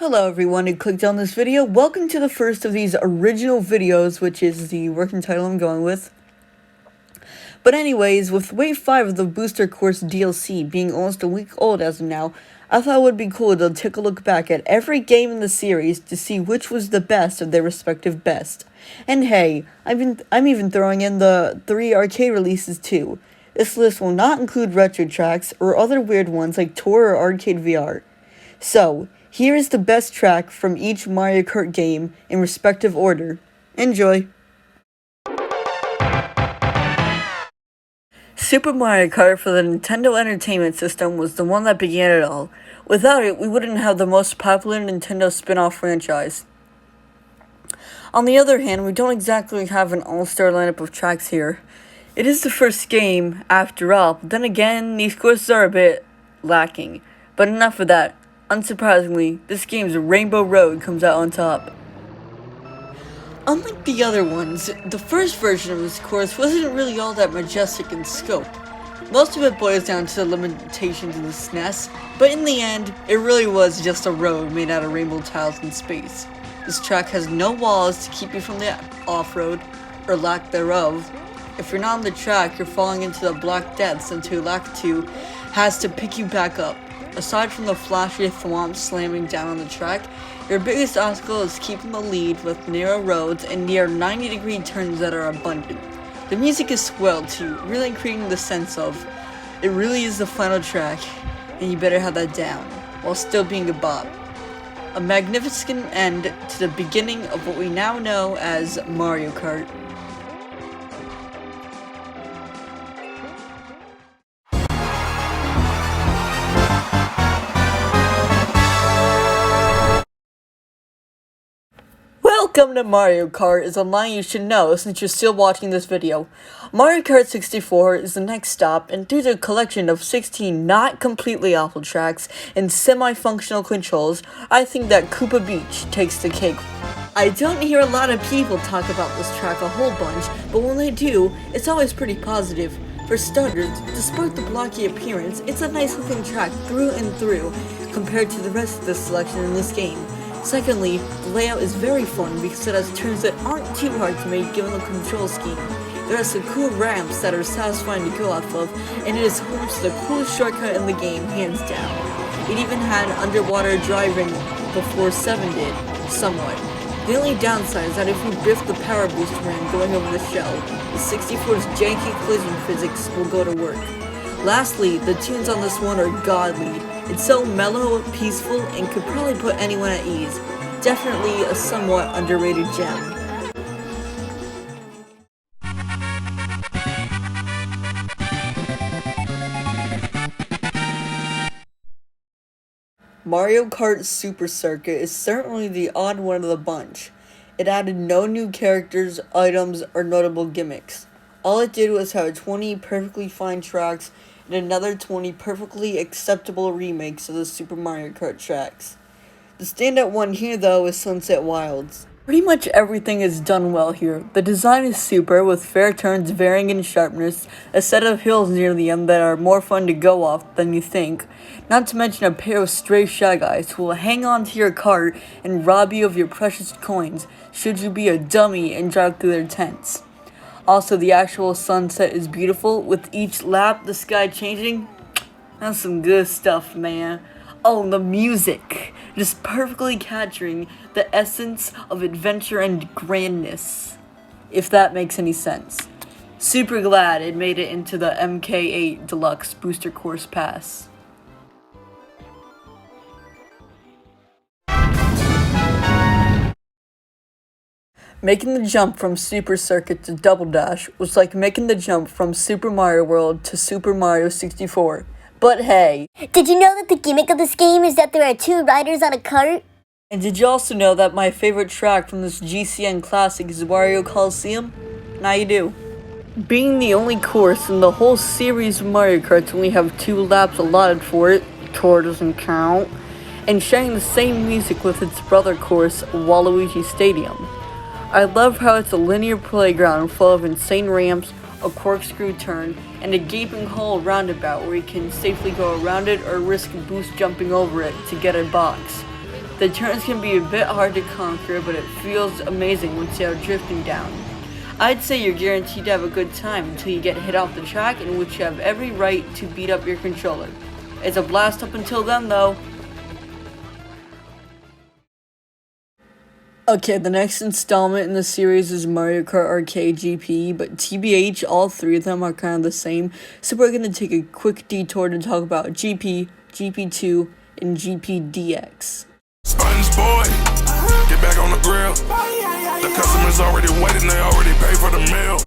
Hello everyone who clicked on this video. Welcome to the first of these original videos, which is the working title I'm going with. But anyways, with Wave 5 of the Booster Course DLC being almost a week old as of now, I thought it would be cool to take a look back at every game in the series to see which was the best of their respective best. And hey, I'm even throwing in the 3 arcade releases too. This list will not include retro tracks or other weird ones like Tour or Arcade VR. So, here is the best track from each Mario Kart game in respective order. Enjoy! Super Mario Kart for the Nintendo Entertainment System was the one that began it all. Without it, we wouldn't have the most popular Nintendo spin-off franchise. On the other hand, we don't exactly have an all-star lineup of tracks here. It is the first game, after all, but then again, these courses are a bit lacking. But enough of that. Unsurprisingly, this game's Rainbow Road comes out on top. Unlike the other ones, the first version of this course wasn't really all that majestic in scope. Most of it boils down to the limitations of the SNES, but in the end, it really was just a road made out of rainbow tiles in space. This track has no walls to keep you from the off-road, or lack thereof. If you're not on the track, you're falling into the black depths until Lack 2 has to pick you back up. Aside from the flashy thwomps slamming down on the track, your biggest obstacle is keeping the lead with narrow roads and near 90-degree turns that are abundant. The music is swelled too, really creating the sense of, it really is the final track, and you better have that down, while still being a bop. A magnificent end to the beginning of what we now know as Mario Kart. Welcome to Mario Kart is a line you should know since you're still watching this video. Mario Kart 64 is the next stop, and due to a collection of 16 not completely awful tracks and semi-functional controls, I think that Koopa Beach takes the cake. I don't hear a lot of people talk about this track a whole bunch, but when they do, it's always pretty positive. For starters, despite the blocky appearance, it's a nice looking track through and through compared to the rest of the selection in this game. Secondly, the layout is very fun because it has turns that aren't too hard to make given the control scheme. There are some cool ramps that are satisfying to go off of, and it is home to the coolest shortcut in the game, hands down. It even had underwater driving before 7 did, somewhat. The only downside is that if you biff the power boost ram going over the shell, the 64's janky collision physics will go to work. Lastly, the tunes on this one are godly. It's so mellow, peaceful, and could probably put anyone at ease. Definitely a somewhat underrated gem. Mario Kart Super Circuit is certainly the odd one of the bunch. It added no new characters, items, or notable gimmicks. All it did was have 20 perfectly fine tracks and another 20 perfectly acceptable remakes of the Super Mario Kart tracks. The standout one here though is Sunset Wilds. Pretty much everything is done well here. The design is super, with fair turns varying in sharpness, a set of hills near the end that are more fun to go off than you think, not to mention a pair of stray Shy Guys who will hang on to your cart and rob you of your precious coins should you be a dummy and drive through their tents. Also, the actual sunset is beautiful, with each lap the sky changing. That's some good stuff, man. Oh, the music! Just perfectly capturing the essence of adventure and grandness, if that makes any sense. Super glad it made it into the MK8 Deluxe Booster Course Pass. Making the jump from Super Circuit to Double Dash was like making the jump from Super Mario World to Super Mario 64. But hey! Did you know that the gimmick of this game is that there are 2 riders on a cart? And did you also know that my favorite track from this GCN classic is Wario Coliseum? Now you do. Being the only course in the whole series of Mario Kart to only have 2 laps allotted for it, Tour doesn't count, and sharing the same music with its brother course, Waluigi Stadium. I love how it's a linear playground full of insane ramps, a corkscrew turn, and a gaping hole roundabout where you can safely go around it or risk boost jumping over it to get a box. The turns can be a bit hard to conquer, but it feels amazing once you are drifting down. I'd say you're guaranteed to have a good time until you get hit off the track, in which you have every right to beat up your controller. It's a blast up until then though. Okay, the next installment in the series is Mario Kart Arcade GP, but TBH, all three of them are kind of the same, so we're going to take a quick detour to talk about GP, GP2, and GP DX. Sponge boy, get back on the grill. The customers already waiting, they already paid for the meal.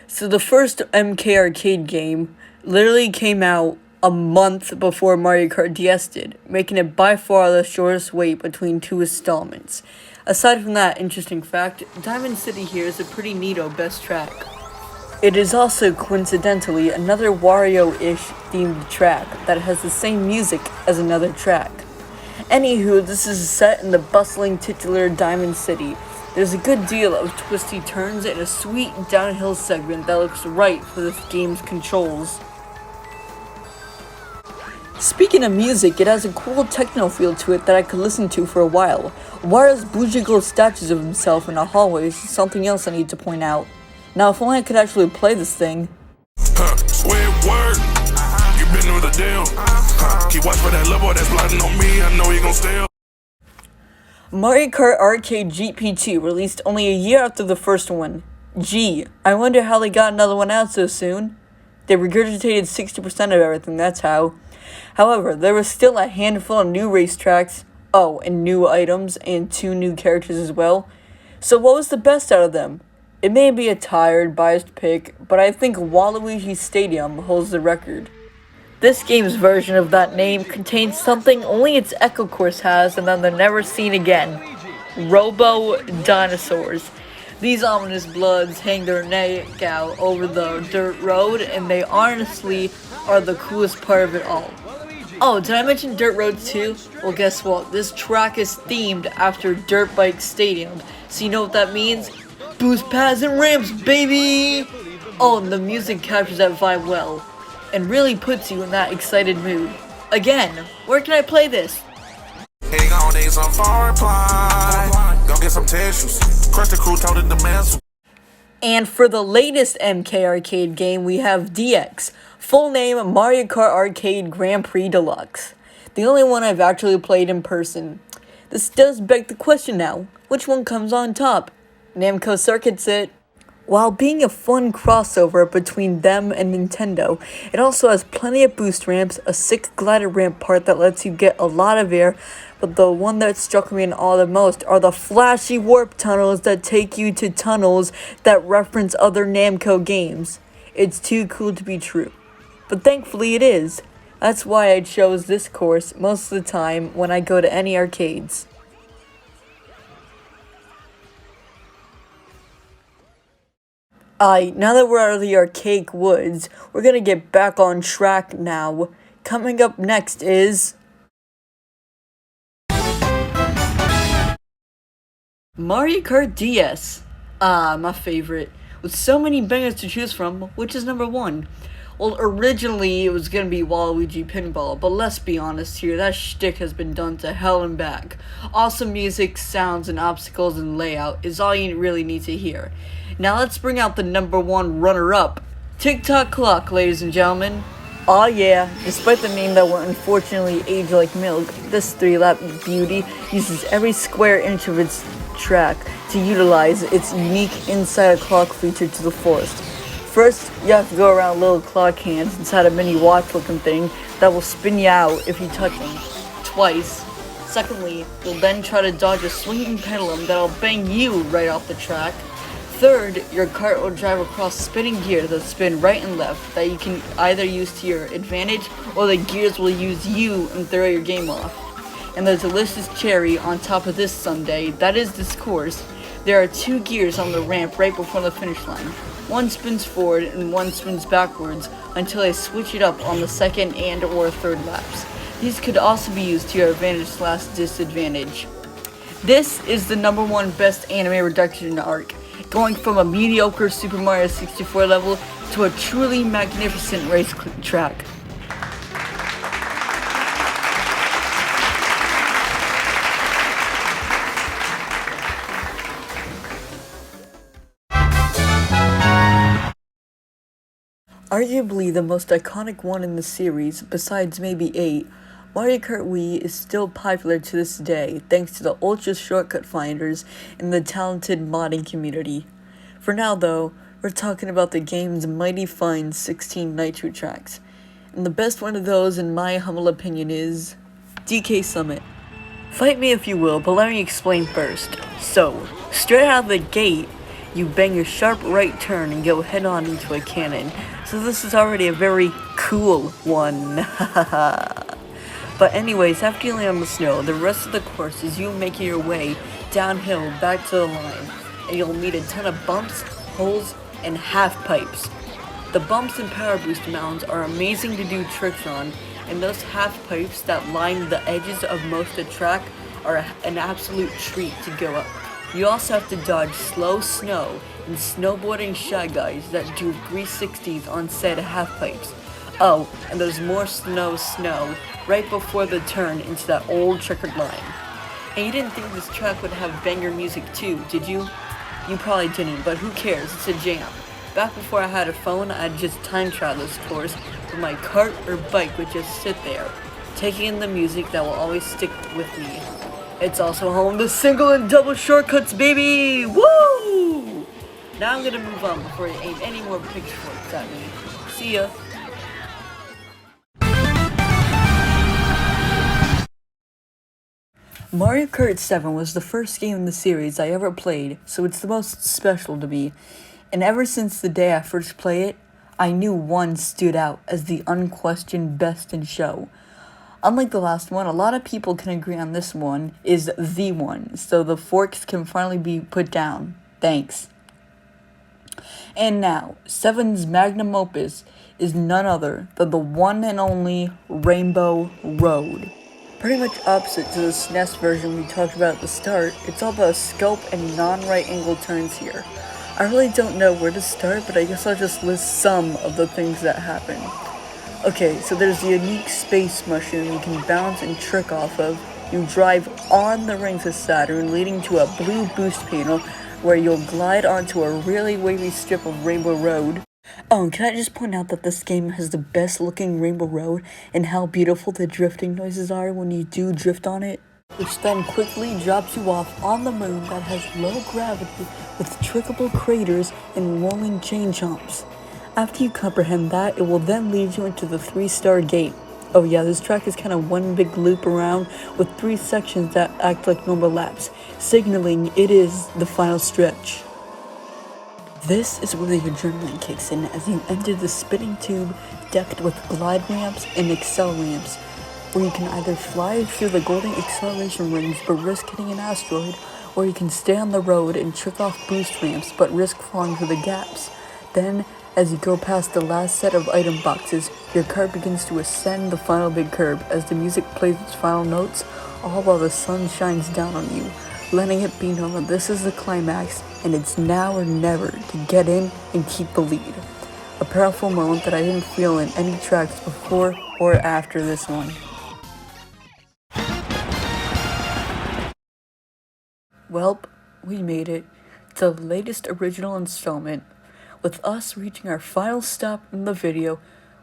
So the first MK Arcade game literally came out a month before Mario Kart DS did, making it by far the shortest wait between two installments. Aside from that interesting fact, Diamond City here is a pretty neato best track. It is also coincidentally another Wario-ish themed track that has the same music as another track. Anywho, this is set in the bustling titular Diamond City. There's a good deal of twisty turns and a sweet downhill segment that looks right for this game's controls. Speaking of music, it has a cool techno feel to it that I could listen to for a while. Wario's bougie gold statues of himself in a hallway is something else I need to point out. Now, if only I could actually play this thing. Swear word, you been through the deal. Keep watch for that little boy that's plotting on me, I know he gon' steal. Mario Kart Arcade GP2 released only a year after the first one. Gee, I wonder how they got another one out so soon. They regurgitated 60% of everything, that's how. However, there was still a handful of new racetracks, and new items, and 2 new characters as well. So what was the best out of them? It may be a tired, biased pick, but I think Waluigi Stadium holds the record. This game's version of that name contains something only its Echo Course has, and then they're never seen again. Robo-dinosaurs. These ominous bloods hang their neck out over the dirt road, and they honestly are the coolest part of it all. Oh, did I mention dirt roads too? Well, guess what? This track is themed after Dirt Bike Stadium, so you know what that means? Boost pads and ramps, baby! Oh, and the music captures that vibe well, and really puts you in that excited mood. Again, where can I play this? Hey, gon' need some phone reply. Go get some tissues. Crush the crew, told the demands. And for the latest MK Arcade game, we have DX. Full name, Mario Kart Arcade Grand Prix Deluxe. The only one I've actually played in person. This does beg the question now, which one comes on top? Namco circuits it. While being a fun crossover between them and Nintendo, it also has plenty of boost ramps, a sick glider ramp part that lets you get a lot of air, but the one that struck me in awe the most are the flashy warp tunnels that take you to tunnels that reference other Namco games. It's too cool to be true. But thankfully it is. That's why I chose this course most of the time when I go to any arcades. Now that we're out of the archaic woods, we're gonna get back on track now. Coming up next is Mario Kart DS. My favorite. With so many bangers to choose from, which is number 1? Well, originally it was gonna be Waluigi Pinball, but let's be honest here, that shtick has been done to hell and back. Awesome music, sounds, and obstacles and layout is all you really need to hear. Now let's bring out the number 1 runner-up. Tick-tock clock, ladies and gentlemen. Aw yeah, despite the name that will unfortunately age like milk, this 3-lap beauty uses every square inch of its track to utilize its unique inside a clock feature to the fullest. First, you have to go around little clock hands inside a mini watch looking thing that will spin you out if you touch them. Twice. Secondly, you'll then try to dodge a swinging pendulum that'll bang you right off the track. Third, your cart will drive across spinning gears that spin right and left that you can either use to your advantage or the gears will use you and throw your game off. And the delicious cherry on top of this sundae, that is this course, there are 2 gears on the ramp right before the finish line. One spins forward and one spins backwards until I switch it up on the second and or third laps. These could also be used to your advantage/disadvantage. This is the number 1 best anime reduction arc, going from a mediocre Super Mario 64 level to a truly magnificent race track. Arguably the most iconic one in the series, besides maybe 8, Mario Kart Wii is still popular to this day thanks to the ultra shortcut finders and the talented modding community. For now though, we're talking about the game's mighty fine 16 Nitro tracks. And the best one of those in my humble opinion is DK Summit. Fight me if you will, but let me explain first. So, straight out of the gate, you bang a sharp right turn and go head on into a cannon. So this is already a very cool one. But anyways, after you land on the snow, the rest of the course is you making your way downhill back to the line. And you'll meet a ton of bumps, holes, and half pipes. The bumps and power boost mounds are amazing to do tricks on, and those half pipes that line the edges of most of the track are an absolute treat to go up. You also have to dodge slow snow and snowboarding shy guys that do 360s on said half pipes. Oh, and there's more snow right before the turn into that old checkered line. And you didn't think this track would have banger music too, did you? You probably didn't, but who cares, it's a jam. Back before I had a phone, I'd just time travel this course, but my cart or bike would just sit there, taking in the music that will always stick with me. It's also home to single and double shortcuts, baby! Woo! Now I'm gonna move on before you aim any more pitchforks at me. See ya! Mario Kart 7 was the first game in the series I ever played, so it's the most special to me. And ever since the day I first played it, I knew 1 stood out as the unquestioned best in show. Unlike the last one, a lot of people can agree on this one is the one, so the forks can finally be put down. Thanks. And now, 7's magnum opus is none other than the one and only Rainbow Road. Pretty much opposite to the SNES version we talked about at the start, it's all about scope and non-right angle turns here. I really don't know where to start, but I guess I'll just list some of the things that happen. Okay, so there's the unique space mushroom you can bounce and trick off of. You drive on the rings of Saturn, leading to a blue boost panel where you'll glide onto a really wavy strip of Rainbow Road. Oh, and can I just point out that this game has the best looking Rainbow Road and how beautiful the drifting noises are when you do drift on it? Which then quickly drops you off on the moon that has low gravity with trickable craters and rolling chain jumps. After you comprehend that, it will then lead you into the 3-star gate. Oh yeah, this track is kind of one big loop around with 3 sections that act like normal laps, signaling it is the final stretch. This is where the adrenaline kicks in as you enter the spinning tube decked with glide ramps and accel ramps, where you can either fly through the golden acceleration rings but risk hitting an asteroid, or you can stay on the road and trick off boost ramps but risk falling through the gaps. Then, as you go past the last set of item boxes, your cart begins to ascend the final big curve as the music plays its final notes, all while the sun shines down on you, letting it be known that this is the climax and it's now or never to get in and keep the lead. A powerful moment that I didn't feel in any tracks before or after this one. Welp, we made it to the latest original installment. With us reaching our final stop in the video,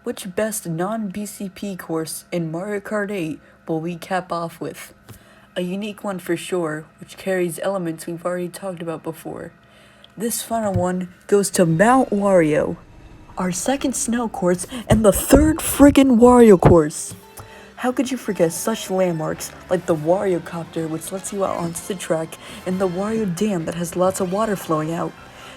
which best non-BCP course in Mario Kart 8 will we cap off with? A unique one for sure, which carries elements we've already talked about before. This final one goes to Mount Wario, our second snow course and the 3rd friggin' Wario course. How could you forget such landmarks like the Wario Copter, which lets you out onto the track, and the Wario Dam that has lots of water flowing out?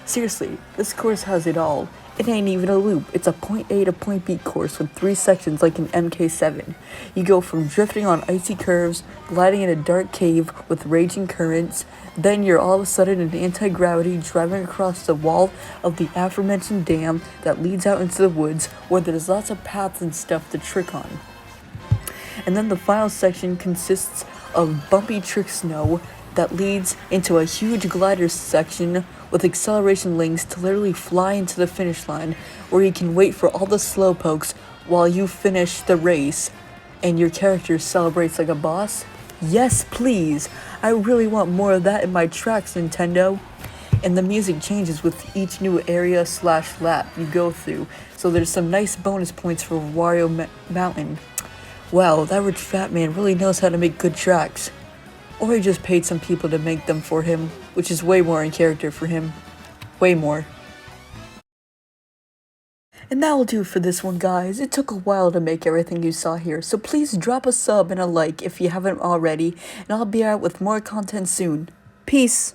Seriously, this course has it all. It ain't even a loop, it's a point A to point B course with 3 sections like an MK7. You go from drifting on icy curves, gliding in a dark cave with raging currents, then you're all of a sudden in anti-gravity driving across the wall of the aforementioned dam that leads out into the woods where there's lots of paths and stuff to trick on. And then the final section consists of bumpy trick snow that leads into a huge glider section with acceleration links to literally fly into the finish line, where you can wait for all the slowpokes while you finish the race and your character celebrates like a boss. Yes, please! I really want more of that in my tracks, Nintendo. and the music changes with each new area / lap you go through, so there's some nice bonus points for Wario Mountain. Wow, that rich fat man really knows how to make good tracks. Or he just paid some people to make them for him, which is way more in character for him. Way more. And that will do for this one, guys. It took a while to make everything you saw here, so please drop a sub and a like if you haven't already, and I'll be out with more content soon. Peace!